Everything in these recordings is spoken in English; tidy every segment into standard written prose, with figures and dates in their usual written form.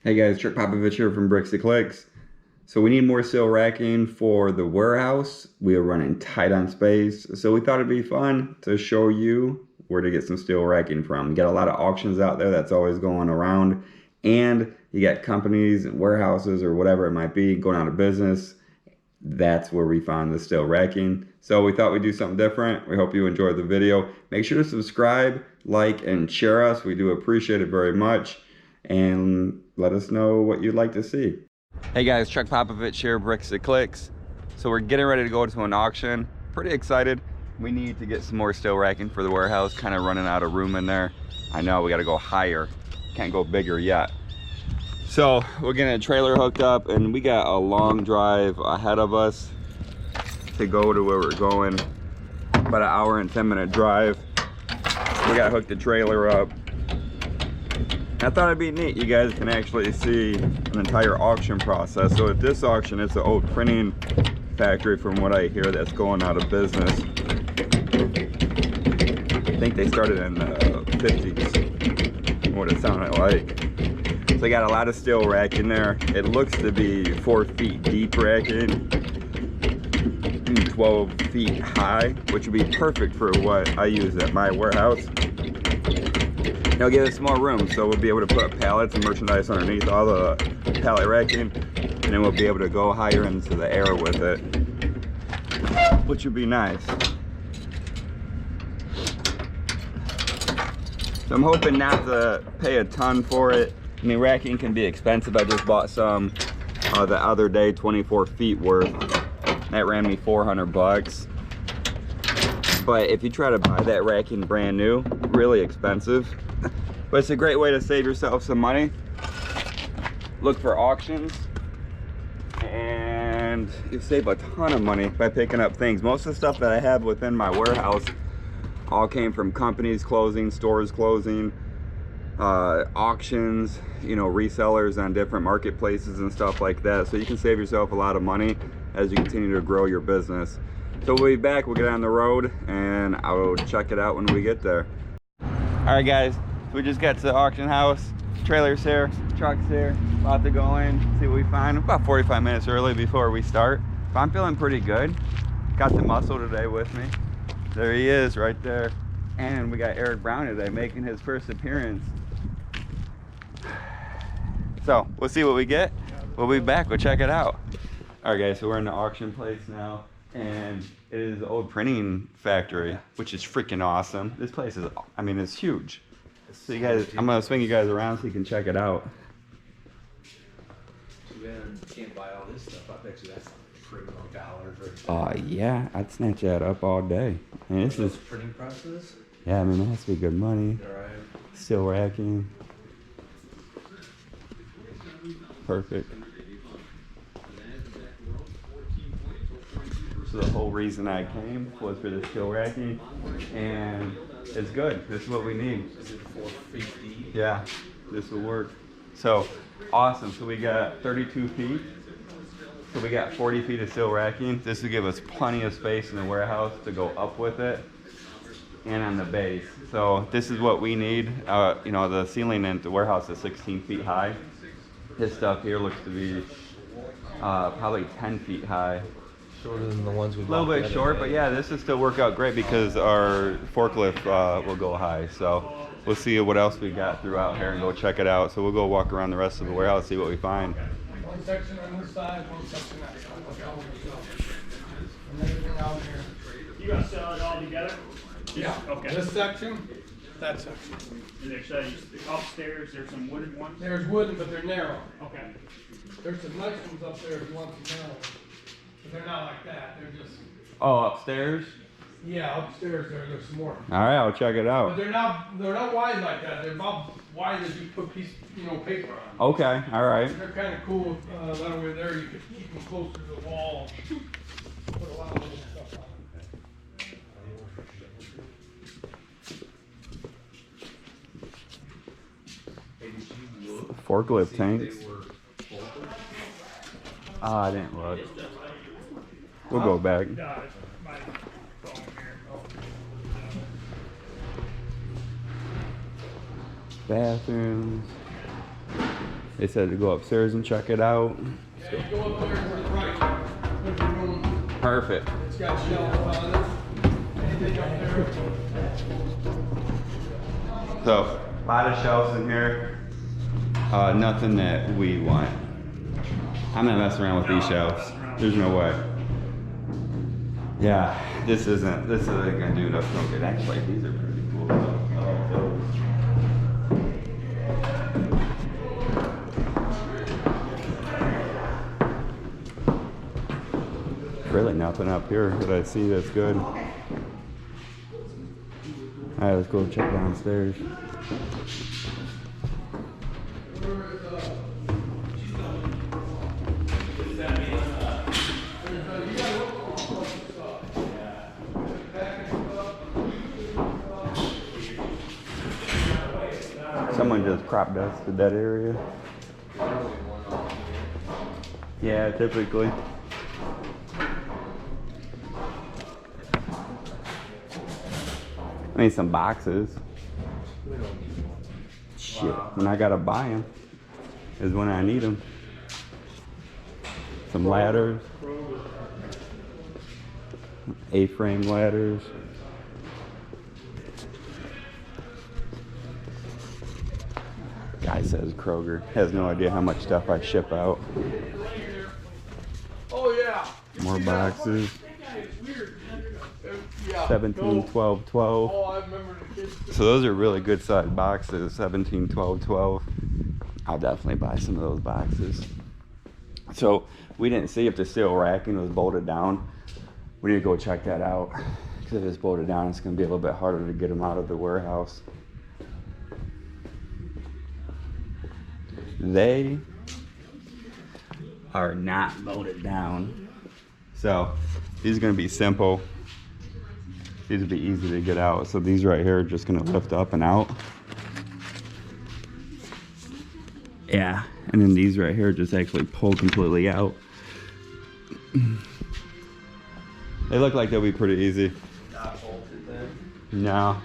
Hey guys, Chuckpopovich here from Bricks to Clicks. So we need more steel racking for the warehouse. We are running tight on space, so we thought it'd be fun to show you where to get some steel racking from. You got a lot of auctions out there that's always going around, and you got companies and warehouses or whatever it might be going out of business. That's where we found the steel racking. So we thought we'd do something different. We hope you enjoyed the video. Make sure to subscribe, like, and share us. We do appreciate it very much. And let us know what you'd like to see. Hey guys, Chuckpopovich here, Bricks to Clicks. So we're getting ready to go to an auction. Pretty excited. We need to get some more steel racking for the warehouse, kind of running out of room in there. I know we got to go higher. Can't go bigger yet. So we're getting a trailer hooked up and we got a long drive ahead of us to go to where we're going. About an hour and 10-minute drive. We got to hook the trailer up. I thought it'd be neat. You guys can actually see an entire auction process. So at this auction, it's an old printing factory from what I hear that's going out of business. I think they started in the 50s, what it sounded like. So they got a lot of steel racking there. It looks to be 4 feet deep racking, 12 feet high, which would be perfect for what I use at my warehouse. It'll give us more room, so we'll be able to put pallets and merchandise underneath all the pallet racking, and then we'll be able to go higher into the air with it, which would be nice. So I'm hoping not to pay a ton for it. I mean, racking can be expensive. I just bought some the other day, 24 feet worth. That ran me 400 bucks. But if you try to buy that racking brand new, really expensive. But it's a great way to save yourself some money. Look for auctions, and you save a ton of money by picking up things. Most of the stuff that I have within my warehouse all came from companies closing, stores closing, auctions, you know, resellers on different marketplaces and stuff like that. So you can save yourself a lot of money as you continue to grow your business. So we'll be back, we'll get on the road, and I'll check it out when we get there. All right guys, we just got to the auction house. Trailer's here, truck's here, about to go in, see what we find. About 45 minutes early before we start. But I'm feeling pretty good. Got the muscle today with me. There he is right there. And we got Eric Brown today making his first appearance. So we'll see what we get. We'll be back, we'll check it out. All right guys, so we're in the auction place now. And it is an old printing factory, which is freaking awesome. This place is, I mean, it's huge. So you guys, I'm gonna swing you guys around so you can check it out. Too bad you can't buy all this stuff. I bet you that's $3 right there. Yeah, I'd snatch that up all day. And this is printing presses. Yeah, I mean, that has to be good money. All right. Steel racking. Perfect. So the whole reason I came was for the steel racking, and it's good. This is what we need. Is it 4 feet deep? Yeah, this will work. So awesome. So we got 32 feet. So we got 40 feet of steel racking. This will give us plenty of space in the warehouse to go up with it and on the base. So this is what we need. You know, the ceiling in the warehouse is 16 feet high. This stuff here looks to be probably 10 feet high. Shorter than the ones we bought. A little bit short, but yeah, this will still work out great because our forklift will go high. So we'll see what else we got throughout here and go check it out. So we'll go walk around the rest of the warehouse, see what we find. One section on this side, one section on that side. And everything out here. You gonna sell it all together? Yeah. Okay. This section, that section. And there's upstairs, there's some wooden ones? There's wooden, but they're narrow. Okay. There's some nice ones up there if you want some narrow. But they're not like that. They're just. Oh, upstairs? Yeah, upstairs there's some more. All right, I'll check it But out. they're not wide like that. They're about wide as you put paper on. Okay, all right. They're kind of cool. That way there you can keep them closer to the wall. Put a lot of little stuff on it. Forklift tanks. I didn't look. We'll go back. My phone here. Bathrooms. They said to go upstairs and check it out. Yeah, you go up there to the right. There's a room. Perfect. It's got shelves on it. Anything up there? So, a lot of shelves in here. Nothing that we want. I'm not messing around with these shelves. There's no way. Yeah, this isn't gonna do enough smoking. Actually, these are pretty cool. I like those. Really nothing up here that I see that's good. Alright, let's go check downstairs. Someone just crop dusted that area. Yeah, typically. I need some boxes. Shit, when I gotta buy them is when I need them. Some ladders. A-frame ladders. Guy says Kroger. Has no idea how much stuff I ship out. Oh yeah. More boxes. Yeah. 17, 12, 12. Oh, I remember the kids. So those are really good sized boxes. 17, 12, 12. I'll definitely buy some of those boxes. So we didn't see if the steel racking was bolted down. We need to go check that out. Because if it's bolted down, it's going to be a little bit harder to get them out of the warehouse. They are not bolted down. So these are going to be simple. These will be easy to get out. So these right here are just going to lift up and out. Yeah, and then these right here just actually pull completely out. They look like they'll be pretty easy. Not bolted then? No.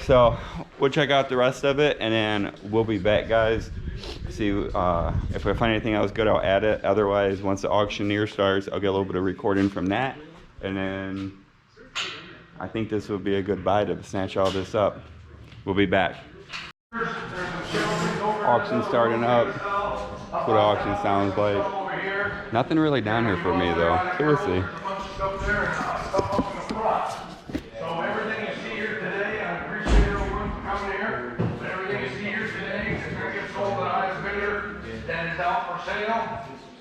So we'll check out the rest of it and then we'll be back, guys. See if I find anything else good, I'll add it. Otherwise, once the auctioneer starts, I'll get a little bit of recording from that. And then I think this would be a good buy to snatch all this up. We'll be back. Auction starting up. That's what auction sounds like. Nothing really down here for me though. So we'll see. So everything you see here today, I appreciate everyone for coming here. But everything you see here today is going to get sold at highest bidder that is out for sale.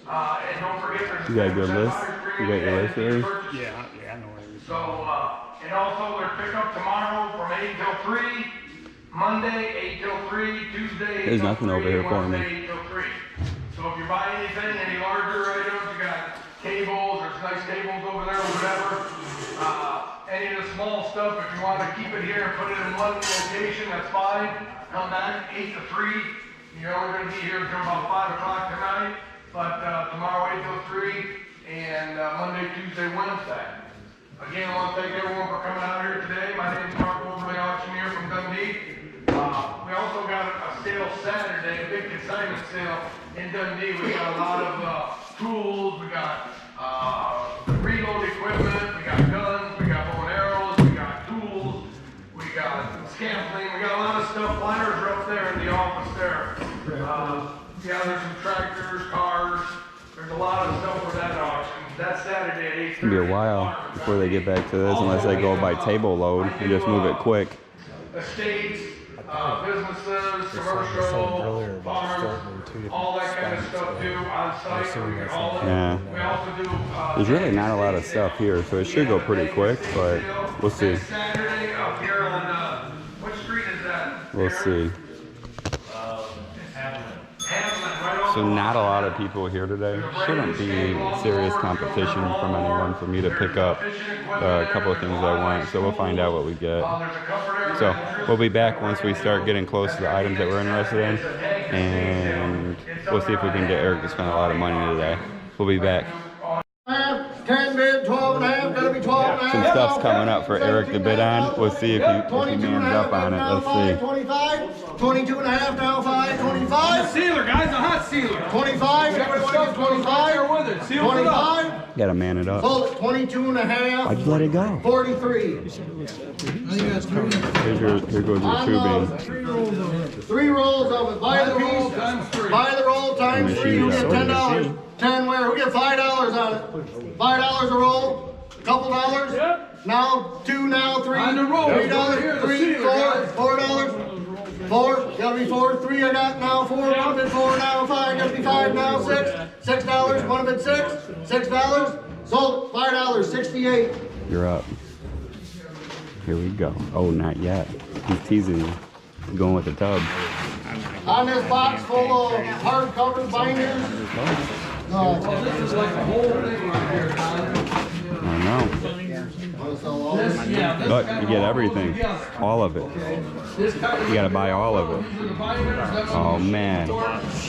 And don't forget there's You got a good list? You got your list there? Yeah, I know where it is. So, and also there's pickup tomorrow from 8 till 3, Monday 8 till 3, Tuesday 8 There's till nothing 3, over here for me. Wednesday 8 till 3. So if you buy anything, any larger items, you got cables, there's nice cables over there or whatever. Any of the small stuff, if you want to keep it here and put it in one location, that's fine. Come back 8 to 3. You're only going to be here until about 5 o'clock tonight. But tomorrow 8 till 3 and Monday, Tuesday, Wednesday. Again, I want to thank everyone for coming out here today. My name is Chuckpopovich, auctioneer from Dundee. We also got a sale Saturday, a big consignment sale in Dundee. We got a lot of tools, we got reload equipment, we got guns, we got bow and arrows, we got tools, we got scantling, we got a lot of stuff. Flyers are up there in the office there. Yeah, there's some tractors, cars. There's a lot of stuff for that auction. That's Saturday at 8:30. It's gonna be a while before they get back to this unless they go by table load and just move it quick. Estates, businesses, commercial, farms, all that kind of stuff too on site. Yeah. We also do. There's really not a lot of stuff here, so it should go pretty quick, but we'll see. Saturday up here on, what street is that? We'll see. So not a lot of people here today. Shouldn't be serious competition from anyone for me to pick up a couple of things I want. So we'll find out what we get. So we'll be back once we start getting close to the items that we're interested in. And we'll see if we can get Eric to spend a lot of money today. We'll be back. 10 bid, 12 and a half, gotta be 12 and a half. Some stuff's coming up for Eric to bid on. We'll see if he mans up on it. Let's see. 25, 22 and a half now, 5. at 25. Sealer, guys, a hot sealer. 25. Everybody want to get 25? With it. Seals it up. 25. Gotta man it up. Sold at 22 and a half. Why'd you let it go? 43. Here goes your tubing. 3 rolls of it. Buy the roll. Buy the roll times 3. Who get $10? 10 where? Who get $5 on it? $5 a roll. Couple dollars. Yep. Now 2. Now 3. On the roll. $3. 3. 4. $4. 4. Gotta be 4. 3. I got now 4. One of it 4. Now 5. Gotta be 5. Now 6. $6. One of it 6. $6. Sold. $5. 68. You're up. Here we go. Oh, not yet. He's teasing you. He's going with the tub. On this box full of hardcover binders. This is like the whole thing right here, Don. I know. Look, you get everything. All of it. You gotta buy all of it. Oh, man.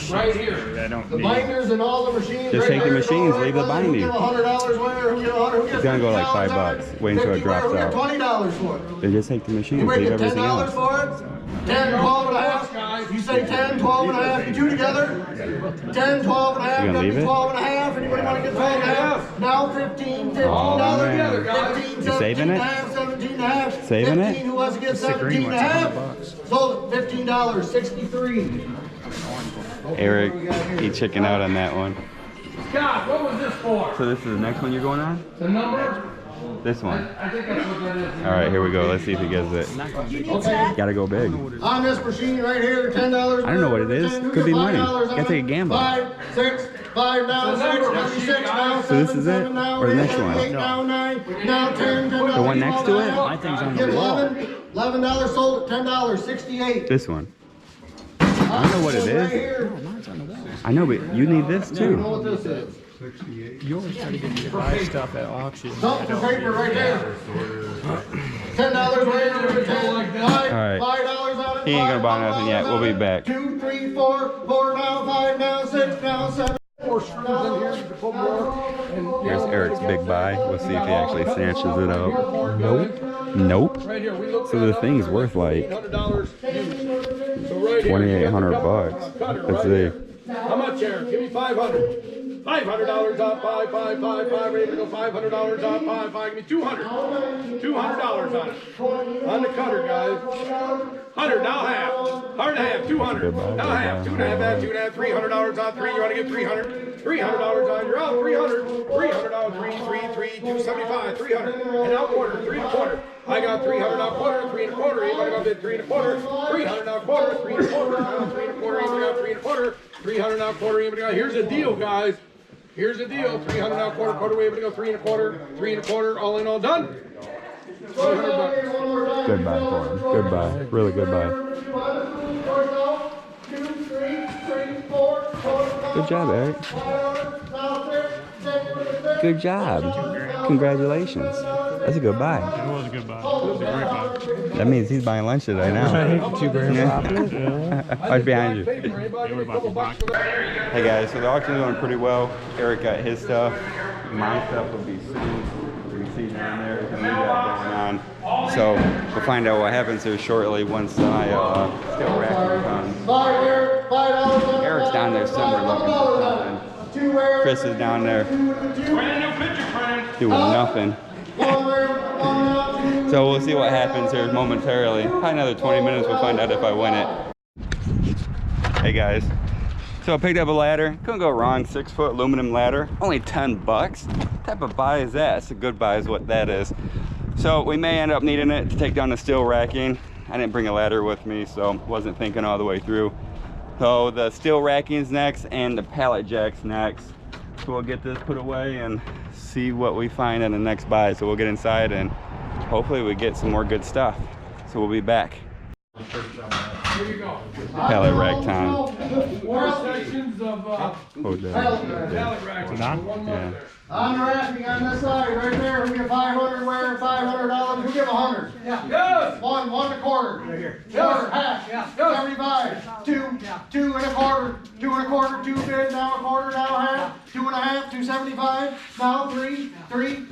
Right here. I don't The need. binders and all the machines. Just take the machines, leave the binding. Who give $100 where? Who give 100? Who gives It's gonna go like $50 $5. on it? Wait until it 50 drops where? out. Who give $20 for it? They just take the You machines, make leave it everything $10 else. for it? 10, 12 and a half. You say 10, 12 and a half. You two together? 10, 12 and a half. You gonna leave it? 12 and a half. Anybody want to get 12 and a half? Now 15, $15. Oh, man. 15, You saving it? 17 and a half. Saving it? 15, who wants to get 17 and a half? Sold it, $15, 63. Eric, he chickened out on that one. Scott, what was this for? So this is the next one you're going on? The number? This one. I think that's what that is. All right, here we go. Let's see if he gets it. Okay. Gotta go big. On this machine right here, $10. I don't know what it is. Could be money. Gotta take a gamble. 5, 6, 5 now, 6, 6 now, So this is it? 7 now, Or the next 8 one? now, 9, now 10, $10. The one next to it? My thing's on the Get wall. $11 sold at $10, 68. This one. I don't know what it Right is. here. I know, but you need this You know too. what this is? You always try to get me to buy stuff at auction. Something for paper right there. $10 right here, 10, All right. $5 on it. He ain't gonna buy nothing yet. We'll be back. 2, 3, 4, 4 now, 5 now, 6 now, 7. Here's Eric's big buy. We'll see if he actually snatches it up. Nope. Nope. Right here, we looked So the thing's worth like $100 used. So right here, $2,800. Let's see. How much, Eric? Give me 500. $500 off, 5, 5, 5, 5, ready to go, $500 off, 5, 5, give me 200. $200 on it. On the cutter, guys. 100, now half. 100 and a half, 200. Now half, 2 and a half, 2 and a half, $300 on 3, you wanna get 300. $300 on, you're out, 300. $300, 3, 275, 300. And out quarter, 3 and a quarter. I got 300 out quarter, 3 and a quarter, anybody got bid 3 and a quarter, 300 out quarter, 3 and a quarter, now 3 and a quarter, anybody got 3 and a quarter, 300 out quarter, anybody got, here's the deal, guys. Here's the deal, 300 out quarter, quarter, anybody go 3 and a quarter, 3 and a quarter, all in all done. $300. Good buy for him. Good buy. Really good buy. Good job, Eric. Good job. Congratulations. That's a good buy. It was a good buy. It was a great buy. That means he's buying lunch today now. $2 grand profit. Right behind you. Hey Hey guys, so the auction's going pretty well. Eric got his stuff. My stuff will be soon. You can see down there some new got going on. So we'll find out what happens here shortly once I still racking comes. Eric's down there somewhere looking for something. Chris is down there doing nothing. So we'll see what happens here momentarily. Probably another 20 minutes we'll find out if I win it. Hey guys, so I picked up a ladder. Couldn't go wrong, 6-foot aluminum ladder. Only 10 bucks. What type of buy is that? It's a good buy is what that is. So we may end up needing it to take down the steel racking. I didn't bring a ladder with me, so wasn't thinking all the way through. So the steel racking's next and the pallet jack's next. So we'll get this put away and see what we find in the next buy. So we'll get inside and hopefully we get some more good stuff. So we'll be back. Here you go. Pallet rack time. 4 sections of Hold that. pallet racks. Don? One Yeah. month there. On the racking on this side, right there, who give 500 where, $500, who give 100? Yeah. Yes. One and a quarter. Right here. Quarter, half. Yeah. 75. Two and a quarter. 2 and a quarter, 2 bid, now a quarter, now a half. 2 and a half, 275. Now 3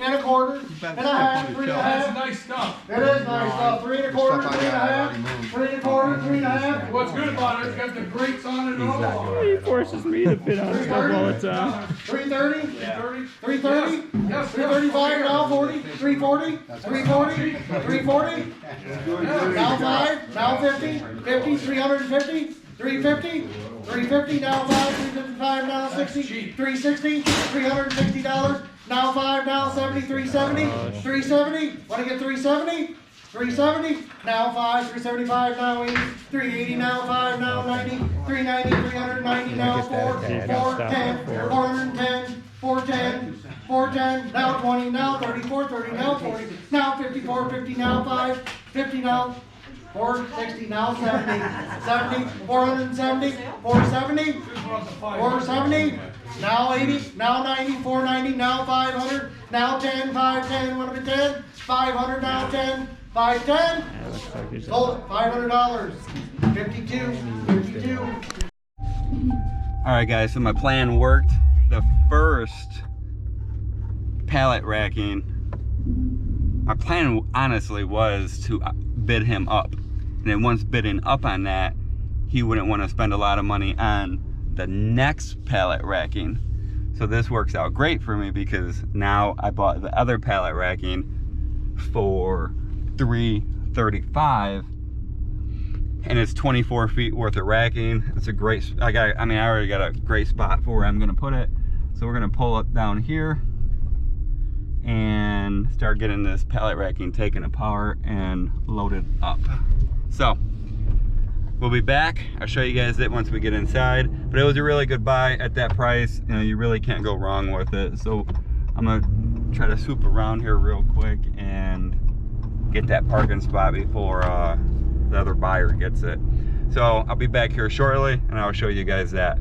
and a quarter, and a half, 3 and a That's half. nice stuff. It is nice stuff. 3 and a quarter, 3 and a half. 3 and a quarter, 3 and a half. What's good about it, it's got the grates on it and all. He forces me to fit on stuff all the time. 330. 30. 330. Yes. 335 now 40. 340. 340. 340. Now 5. Now 50. 50. 350. 350. 350. Now 5. 355. Now 60. 360. $360. Now 5. Now 70. 370. 370. Want to get 370? 370, now 5, 375, now 80, 380, now 5, now 90, 390, 390, now 4, 410, 410, 410, 410, now 20, now 30, 430, now 40, now 50, 450, now 5, 50, now 460, now 70, 70, 470, 470, 470, now 80, now 90, 490, now 500, now 10, 510, what about 10, 500, now 10, 510, sold it, $500, 52, 52. All right, guys, so my plan worked. The first pallet racking, my plan honestly was to bid him up. And then once bidding up on that, he wouldn't want to spend a lot of money on the next pallet racking. So this works out great for me because now I bought the other pallet racking for $335 and it's 24 feet worth of racking. It's a great, I already got a great spot for where I'm gonna put it. So we're gonna pull it down here and start getting this pallet racking taken apart and loaded up. So we'll be back. I'll show you guys it once we get inside, but it was a really good buy at that price. You know, you really can't go wrong with it. So I'm gonna try to swoop around here real quick and get that parking spot before the other buyer gets it. So I'll be back here shortly and I'll show you guys that.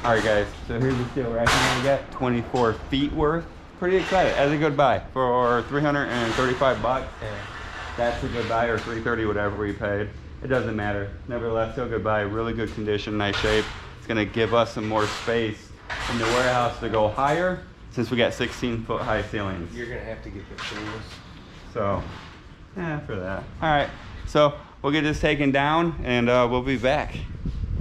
All right, guys, so here's the steel racking I got, 24 feet worth. Pretty excited, as a good buy for 335 bucks. That's a good buy, or 330, whatever we paid. It doesn't matter. Nevertheless, still good buy, really good condition, nice shape. It's gonna give us some more space in the warehouse to go higher, since we got 16-foot high ceilings. You're gonna have to get the tools. So, yeah, for that. All right, so we'll get this taken down and we'll be back.